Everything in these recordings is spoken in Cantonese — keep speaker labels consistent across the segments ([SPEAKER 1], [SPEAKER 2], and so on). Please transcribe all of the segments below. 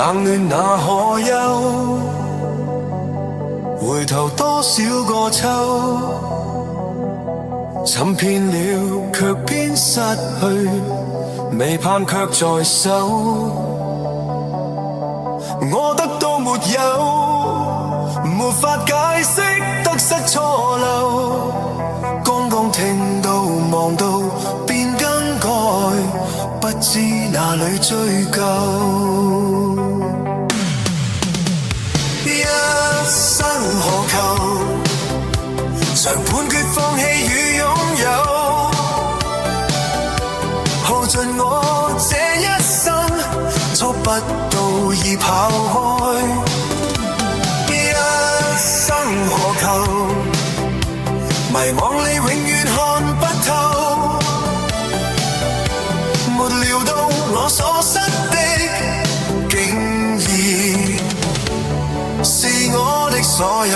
[SPEAKER 1] 冷暖那可休？回頭多少個秋，尋遍了卻偏失去，未盼卻在手。我得到沒有，沒法解釋得失錯漏。剛剛聽到望到便更改，不知哪裏追究。一生何求？常判決放棄與擁有，耗盡我這一生，觸不到已跑開。一生何求？迷惘裡永遠看不透，沒料到我所失的，竟然是我的所有。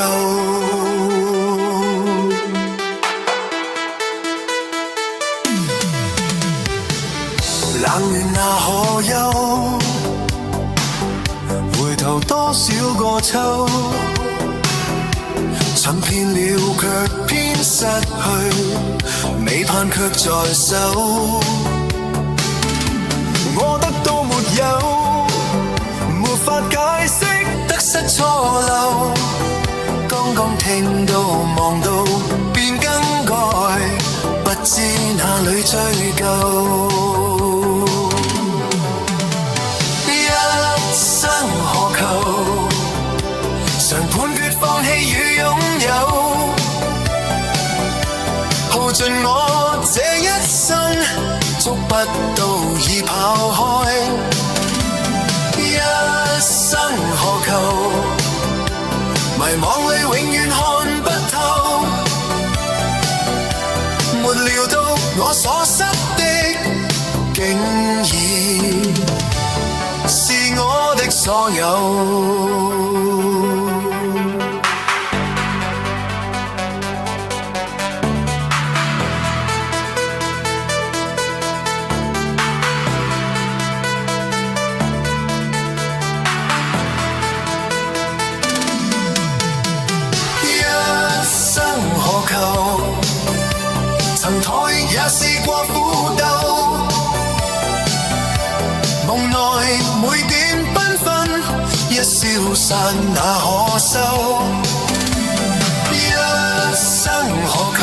[SPEAKER 1] 冷暖那可休？回頭多少個秋，尋遍了卻偏失去，未盼卻在手。我得到沒有，沒法解釋得失錯漏。剛剛聽到望到便更改，不知哪裏追究。一生何求？常判決放棄與擁有，耗盡我這一生，觸不到已跑開。一生何求？迷惘裡永遠看不透，沒料到我所失的，竟然是我的所有。曾妥協也試過苦鬥，夢內每點繽紛，一消散那可收？一生何求？